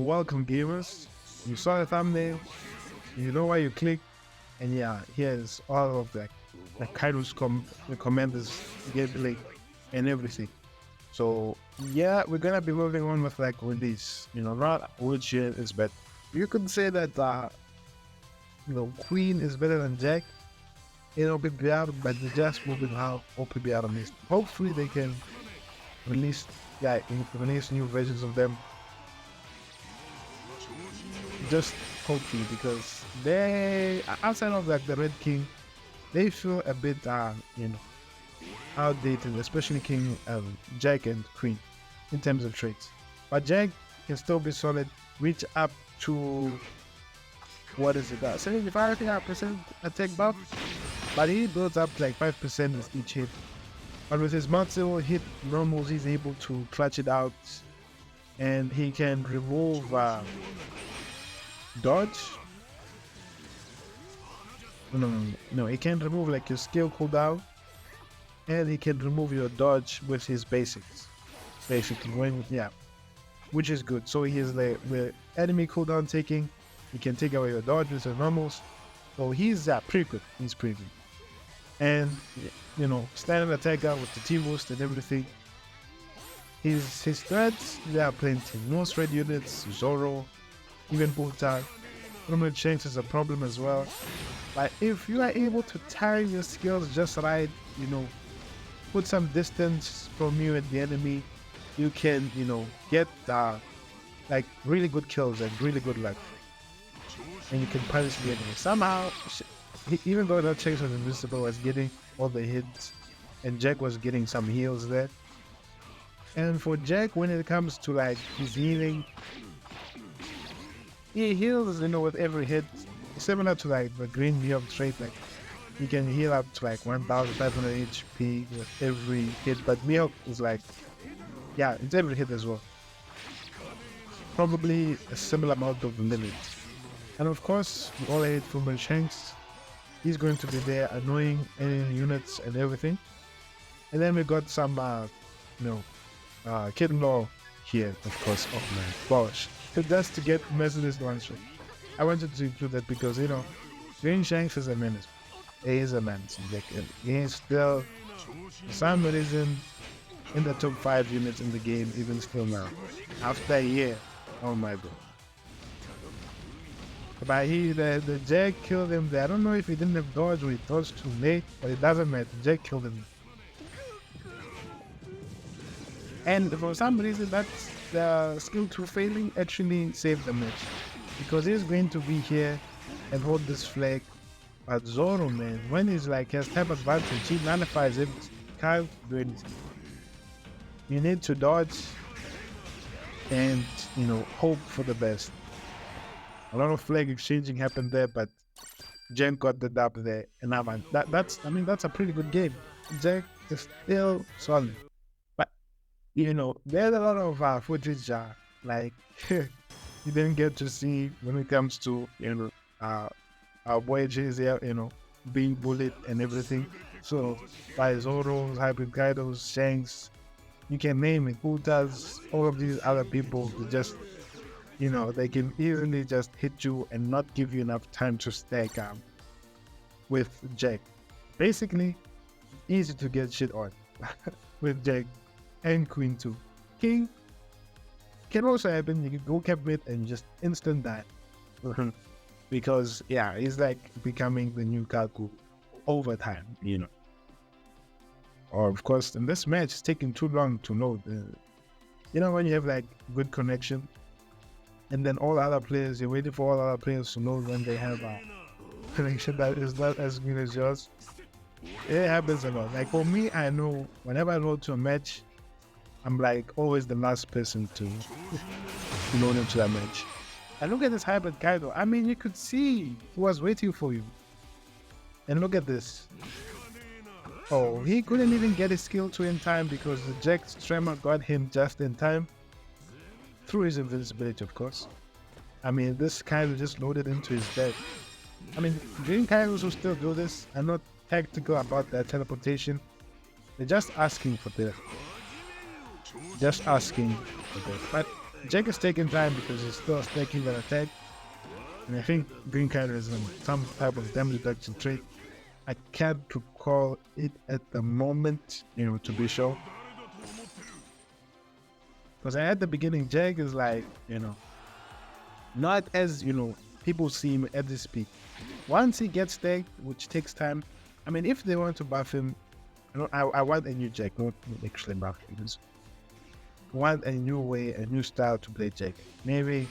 Welcome gamers. You saw the thumbnail, you know why you click, and yeah, here's all of the Kaido'S the commanders gameplay and everything. So yeah, we're gonna be moving on with this, not which is better. You could say that Queen is better than Jack, PBR, but they're just moving out or PBR on this. Hopefully they can release release new versions of them, just hopefully, because they outside of the Red King, they feel a bit outdated, especially King Jack and Queen in terms of traits. But Jack can still be solid, reach up to what is it, 75% attack buff, but he builds up like 5% with each hit. But with his multiple hit normals, he's able to clutch it out, and he can remove dodge. No, he can remove like your skill cooldown, and he can remove your dodge with his basics. Basically, which is good. So he is the enemy cooldown taking. He can take away your dodge with your normals. So he's pretty good. He's pretty good. And standard attacker with the T-boost and everything. His threats, there are plenty. No threat units, Zoro, even Bulltag. Permanent Shanks is a problem as well. But if you are able to time your skills just right, put some distance from you and the enemy, you can, get really good kills and really good luck. And you can punish the enemy. Somehow, even though that Shanks was invincible, was getting all the hits, and Jack was getting some heals there. And for Jack, when it comes to his healing, he heals, with every hit, similar to the Green Mihawk trait. He can heal up to 1,500 HP with every hit, but Mihawk is it's every hit as well. Probably a similar amount of limit. And of course, we all hate Fullmetal Shanks. He's going to be there, annoying enemy units and everything. And then we got some, Kid Law here, of course. Oh man, gosh. Just to get merciless one shot. I wanted to include that because, Green Shanks is a menace. He is a menace. He is still, for some reason, in the top 5 units in the game, even still now. After a year, oh my god. But the Jack killed him there. I don't know if he didn't have dodge or he dodged too late, but it doesn't matter. Jack killed him. And for some reason, that's the skill 2 failing actually saved the match. Because he's going to be here and hold this flag. But Zoro, man, when he's has type advantage, he nullifies it. Can't do anything. You need to dodge and, hope for the best. A lot of flag exchanging happened there, but Jack got the dub there. And that's a pretty good game. Jack is still solid. But, there's a lot of footage you didn't get to see when it comes to, our boy Jay's here, being bullied and everything. So, by Zoro's, Hybrid Kaido's, Shanks, you can name it, who does all of these other people to just, they can easily just hit you and not give you enough time to stack with Jack. Basically, easy to get shit on with Jack and Queen too. King can also happen, you can go cabinet and just instant die. Because, he's becoming the new Kaku over time, Or, of course, in this match, it's taking too long to load. When you have good connection, and then all other players, you're waiting for all other players to load when they have a connection that is not as good as yours. It happens a lot. For me, I know whenever I load to a match, I'm always the last person to load into that match. And look at this Hybrid Kaido. You could see he was waiting for you. And look at this. Oh, he couldn't even get his skill 2 in time because the Jack's Tremor got him just in time. Through his invincibility, of course. This Kaido just loaded into his dead. Green Kaidos who still do this are not tactical about their teleportation. They're just asking for death. But Jack is taking time because he's still stacking that attack. And I think Green Kaido is on some type of damage reduction trait. I can't recall it at the moment, to be sure. Because at the beginning, Jack is like, not as, people see him at this peak. Once he gets stacked, which takes time, I mean, if they want to buff him, I want a new Jack, not actually buff him. I want a new way, a new style to play Jack. Maybe,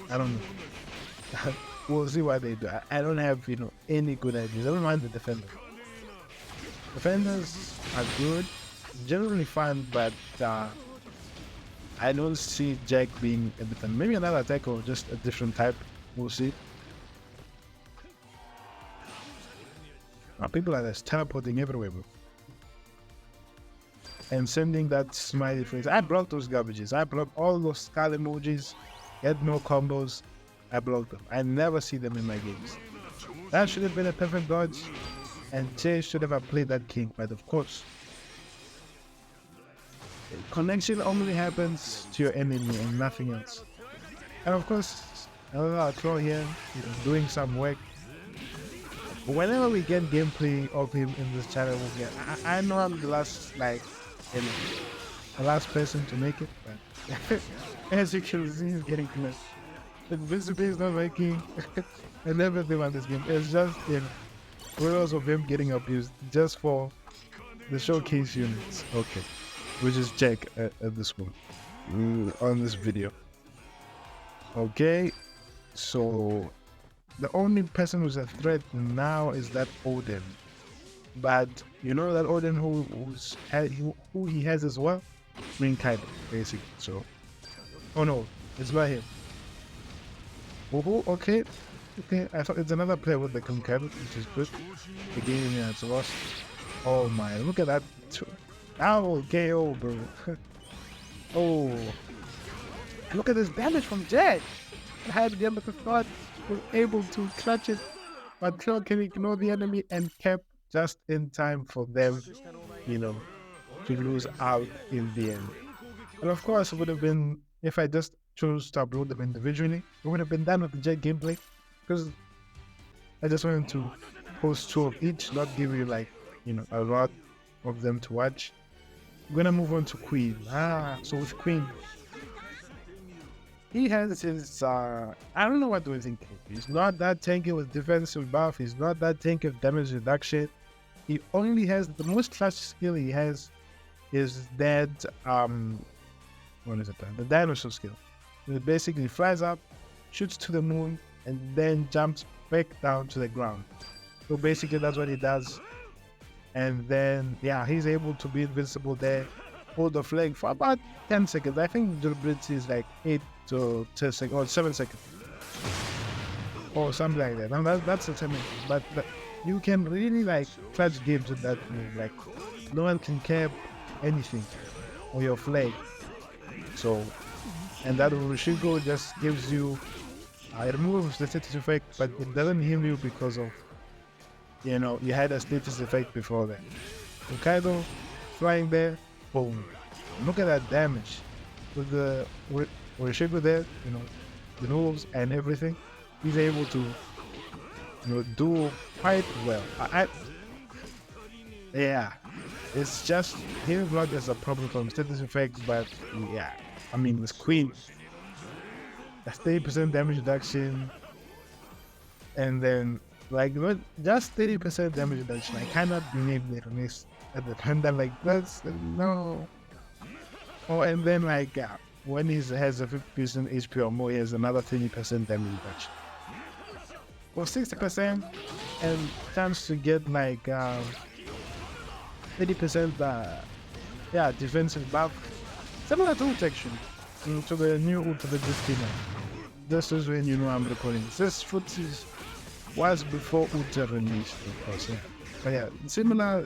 I don't know. We'll see what they do. I don't have, any good ideas. I don't mind the defenders. Defenders are good, generally fun, but I don't see Jack being a defender. Maybe another attack or just a different type. We'll see. People are just teleporting everywhere, bro. And sending that smiley face. I blocked those garbages. I blocked all those skull emojis. Had no combos. I blocked them. I never see them in my games. That should have been a perfect dodge. And Jay should have played that king, but of course. Connection only happens to your enemy and nothing else. And of course, another throw here, doing some work. Whenever we get gameplay of him in this channel, we'll get. I know I'm the last, the last person to make it, but as you can see, he's getting close. The visibility is not working, and everything on this game. It's just, photos of him getting abused just for the showcase units. Okay, we'll just check at this one on this video. Okay, so the only person who's a threat now is that Odin. But that Odin who he has as well? Green Kaido, basically. So, oh no, it's not him. Oh, okay. I thought it's another player with the Green Kaido, which is good. Again, it's lost. Oh my, look at that. Ow, KO, bro. Oh. Look at this damage from Jet. I had the other thought was able to clutch it, but Claw can ignore the enemy and kept just in time for them, to lose out in the end. And of course, it would have been, if I just chose to upload them individually, it would have been done with the Jet gameplay, because I just wanted to post 2 of each, not give you a lot of them to watch. I'm gonna move on to Queen. So with Queen, he has his, I don't know what do I think. He's not that tanky with defensive buff. He's not that tanky with damage reduction. He only has, the most clutch skill he has is that, what is it? The dinosaur skill. It basically flies up, shoots to the moon, and then jumps back down to the ground. So basically that's what he does. And then, he's able to be invincible there, hold the flag for about 10 seconds. I think durability is like 8 to 10 seconds, or 7 seconds. Or something like that. And that's the time. But you can really clutch games with that move. No one can cap anything on your flag. So, and that Urishigo just gives you, it removes the status effect, but it doesn't heal you because of, you had a status effect before that. Kaido flying there, boom. Look at that damage. With the Urishigo there, the moves and everything, he's able to, do quite well. It's just healing blood is a problem from status effects, but with Queen, that's 30% damage reduction, and then just 30% damage reduction. I cannot believe they released at the time that that's no. Oh, and then when he has a 50% HP or more, he has another 30% damage reduction. Or 60%, and chance to get 30% defensive buff. Similar to ult actually. To the new ult of the Justina. This is when I'm recording. This footage was before Uta released, of course. But similar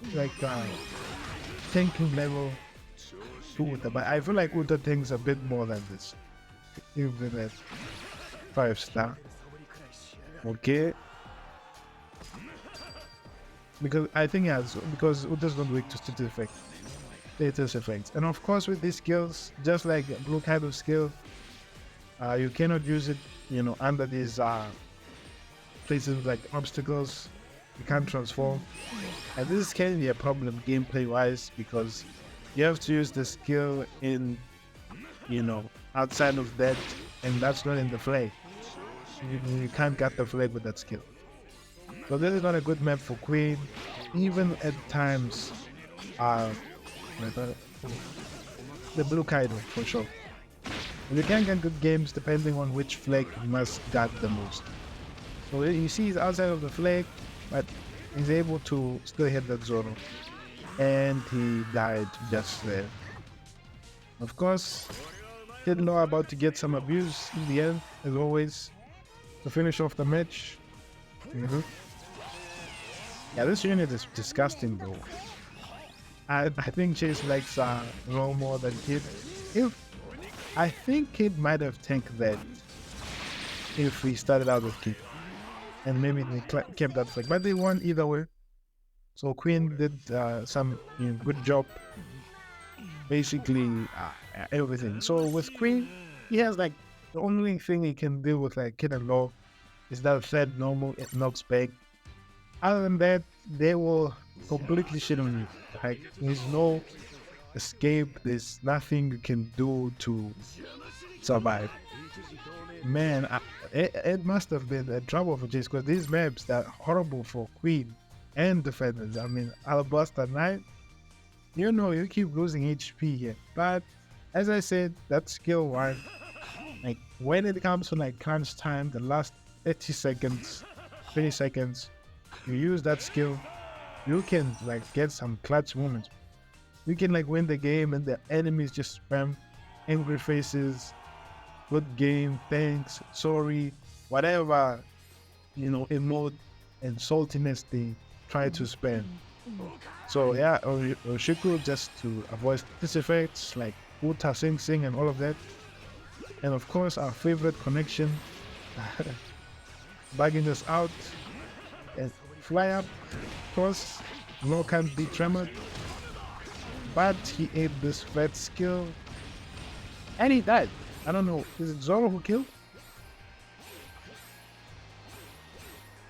tanking level to Uta. But I feel like Uta tanks a bit more than this. Even at 5-star. Okay. Because I think because Uta's not weak to status effects. And of course with these skills, just like Blue Kaido's skill, You cannot use it, under these places like obstacles. You can't transform. And this can be a problem gameplay wise because you have to use the skill in, outside of that, and that's not in the flag. You can't get the flag with that skill. So this is not a good map for Queen. Even at times, uh, the blue Kaido for sure. And you can get good games depending on which flag you must guard the most. So you see he's outside of the flag, but he's able to still hit that Zoro. And he died just there. Of course, Kidlaw about to get some abuse in the end, as always, to finish off the match. Yeah, this unit is disgusting though. I think Chase likes Ro more than Kid. I think Kid might have tanked that if we started out with Kid. And maybe they kept that flag. But they won either way. So Queen did some good job. Basically everything. So with Queen, he has like the only thing he can deal with like Kid and Law is that third normal, it knocks back. Other than that, they will completely shit on you. Like there's no escape, there's nothing you can do to survive. Man, it must have been a trouble for Jace because these maps that are horrible for Queen and defenders. I mean, Alabaster Knight, you keep losing HP here. But as I said, that skill one, like when it comes to like crunch time, the last 30 seconds, 20 seconds, you use that skill, you can like get some clutch moments. You can like win the game and the enemies just spam angry faces, good game, thanks, sorry, whatever, emote and saltiness they try to spam. So yeah, Oshiku just to avoid these effects like Uta Sing Sing and all of that. And of course our favorite connection, bugging us out and fly up. Of course, Law can't be tremored. But he ate this fat skill and he died. I don't know, is it Zoro who killed?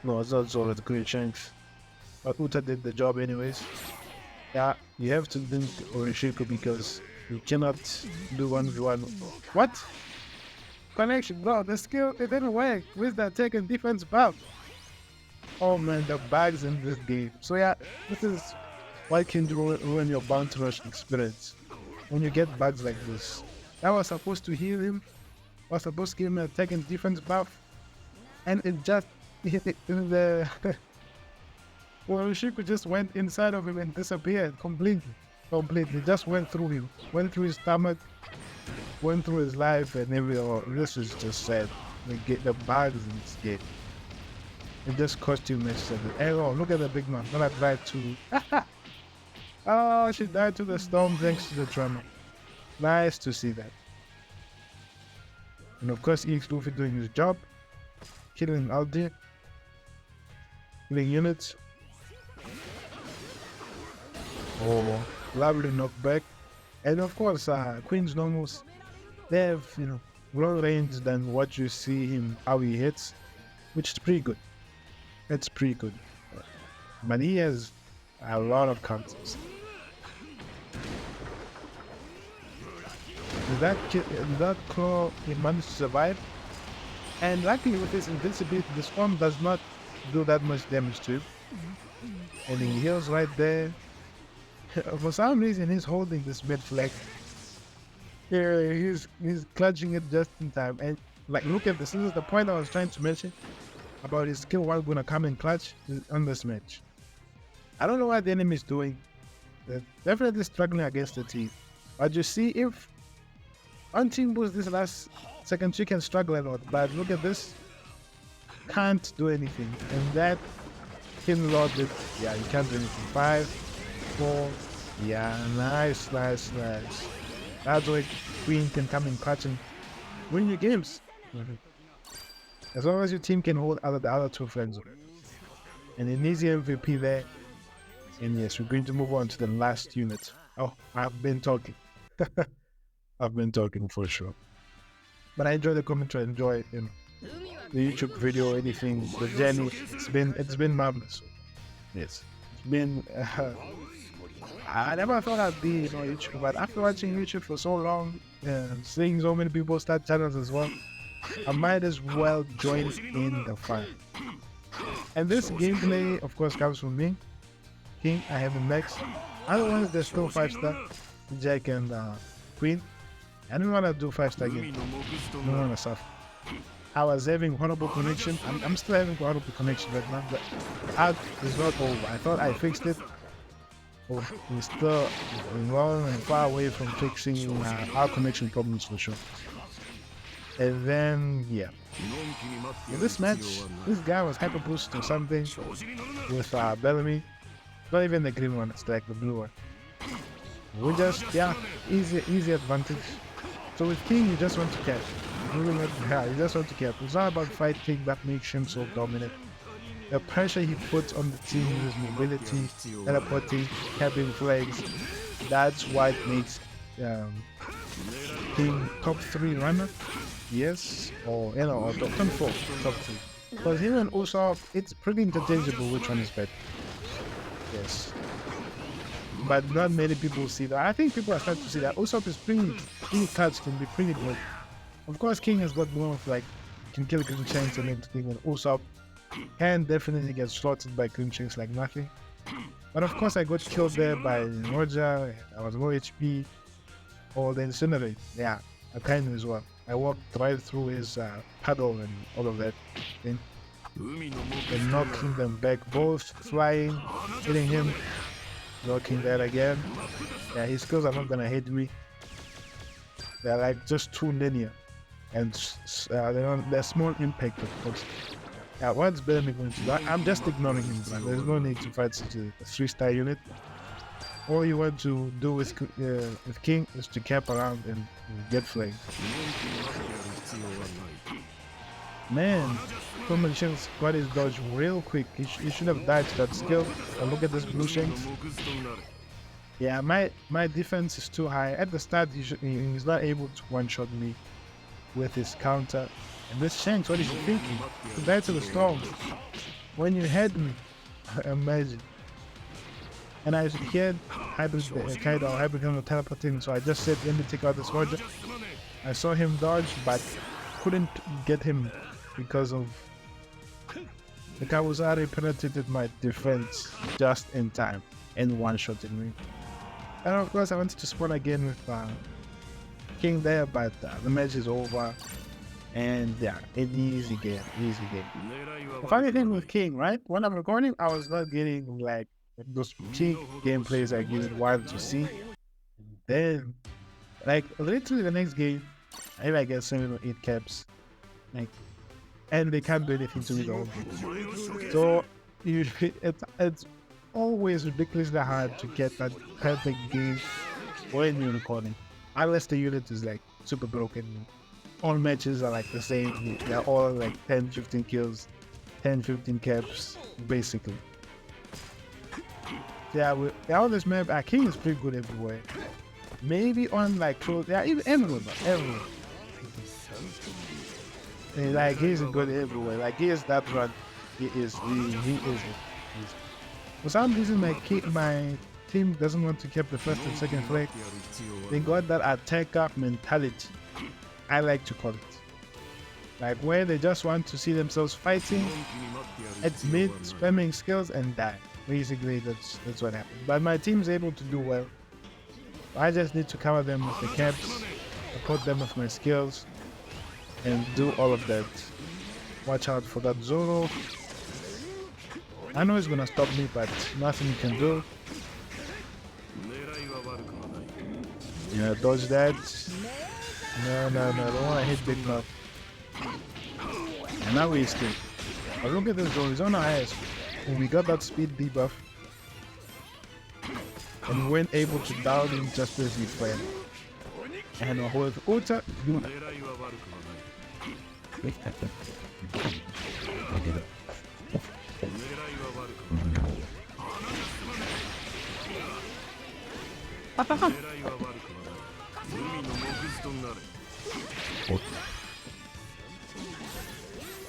No, it's not Zoro, it's Great Shanks. But Uta did the job anyways. Yeah, you have to link Orishiko because you cannot do 1v1. What? Connection, bro, the skill, it didn't work with the attack and defense buff. Oh man, the bugs in this game. So yeah, this is why can ruin your bounty rush experience. When you get bugs like this. That was supposed to heal him, was supposed to give him an attack and defense buff, and it just hit it in the well, Shiku just went inside of him and disappeared completely. Just went through him, went through his stomach, went through his life and everything. Oh, this is just sad. The bugs in this game. It just cost you much. Oh, look at the big man. Gonna die too. Oh, she died to the storm thanks to the trauma. Nice to see that. And of course, EX Luffy doing his job, killing Aldi, killing units. Oh, lovely knockback. And of course, Queen's normals, they have, more range than what you see him, how he hits, which is pretty good. It's pretty good. But he has a lot of counters. That claw, he managed to survive. And luckily with his invincibility, the storm does not do that much damage to him. And he heals right there. For some reason, he's holding this mid flag. Yeah, he's clutching it just in time. And like, look at this. This is the point I was trying to mention about his skill while gonna come in clutch on this match. I don't know what the enemy is doing. They're definitely struggling against the team. But you see, if one team was this last second, she can struggle a lot. But look at this. Can't do anything. And that King Lord did, yeah, you can't do anything. 5, 4, yeah, nice. That's why Queen can come in clutch and win your games. As long as your team can hold the other two friends. And an easy MVP there. And yes, we're going to move on to the last unit. Oh, I've been talking. I've been talking for sure. But I enjoy the commentary, enjoy the YouTube video, anything, the journey. It's been marvelous. Yes, it's been. I never thought I'd be YouTube, but after watching YouTube for so long, seeing so many people start channels as well, I might as well join in the fun. And this gameplay, of course, comes from me, King. I have the max. Other ones, they're still 5-star, Jack and Queen. I don't want to do 5-star game. I don't want to suffer. I was having horrible connection. I'm still having horrible connection right now, but out is not over. I thought I fixed it. Oh, we're still long and far away from fixing our connection problems for sure. And then, yeah. In this match, this guy was hyper boost or something with Bellamy. Not even the green one, it's like the blue one. We just, yeah, easy advantage. So with King, you just want to catch. You just want to catch. It's not about fighting that makes him so dominant. The pressure he puts on the team with his mobility, teleporting, capping flags, that's what makes King top 3 runner. Yes, or or top 4, top 3. Because him and Usopp, it's pretty interchangeable which one is better. Yes. But not many people see that. I think people are starting to see that Usopp is pretty cards can be pretty good. Of course, King has got more of like, can kill Grimshanks and everything, and Usopp can definitely get slaughtered by Grimshanks like nothing. But of course, I got killed there by Roger. I was low HP. Or the Incinerate. Yeah, I kind as well. I walked right through his paddle and all of that thing. And knocking them back, both flying, hitting him, knocking that again. Yeah, his skills are not gonna hit me. They're like just too linear. And they're small impact, of course. Yeah, what's Bellamy going to do? I'm just ignoring him, but there's no need to fight such a 3-star unit. All you want to do with King is to cap around and get flanked. Man, Combinations got his dodge real quick. He should have died to that skill. But look at this blue shanks. Yeah, my defense is too high. At the start, he's not able to one-shot me with his counter. And this Shanks, what is he thinking? To die to the storm. When you had me, imagine. And I heard Kaido teleporting, so I just said, let me take out this Roger. I saw him dodge, but couldn't get him because of the Kawasari penetrated my defense just in time and one-shotted me. And of course, I wanted to spawn again with King there, but the match is over. And yeah, an easy game. The funny thing with King, right? When I'm recording, I was not getting like those peak gameplays I get wild to see. Then, like literally the next game, I get 7 or 8 caps, like, and they can't do anything to me the whole game. So it's always ridiculously hard to get that perfect game when you're recording, unless the unit is like super broken. All matches are like the same. They're all like 10-15 kills, 10-15 caps, basically. Yeah, on this map, King is pretty good everywhere. Maybe on like close, yeah, even everywhere. Like he's good everywhere. Like he is that run. He is. For some reason, my team doesn't want to keep the first and second flag. They got that attacker mentality, I like to call it. Like where they just want to see themselves fighting at mid, spamming skills and die. Basically, that's what happens. But my team is able to do well. I just need to cover them with the caps, support them with my skills, and do all of that. Watch out for that Zoro. I know he's gonna stop me, but nothing you can do. Yeah, dodge that. No, don't wanna hit Big Mouth. And now we escape. But look at this Zoro, he's on our ass. And we got that speed debuff. And we weren't able to down him just as we planned. And with Uta, do that.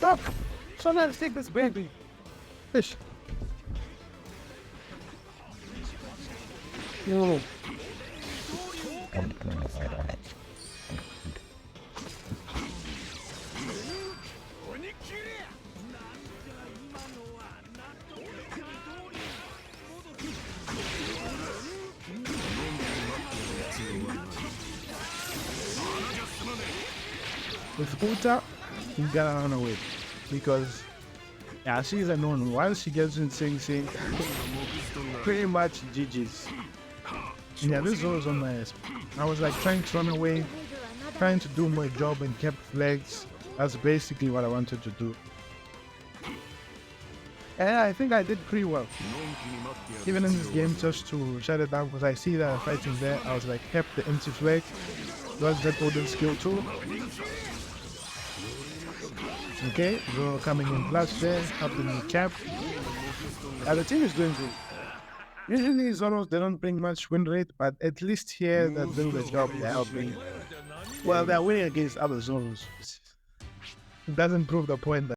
Stop! So let's take this baby. Fish. Yo. With Uta, you gotta run away because yeah, she's a known. Once she gets in Sing Sing, pretty much GG's. Yeah, this was on my ass. I was like trying to run away, trying to do my job and kept flags. That's basically what I wanted to do. And I think I did pretty well. Even in this game, just to shut it down, because I see that I'm fighting there, I was like, kept the empty flag. Was that golden skill too? Okay, Zoro coming in clutch there, helping me cap. Yeah, the team is doing good. Usually Zoros, they don't bring much win rate, but at least here they're doing the job, they're helping. Well, they're winning against other Zoros. It doesn't prove the point that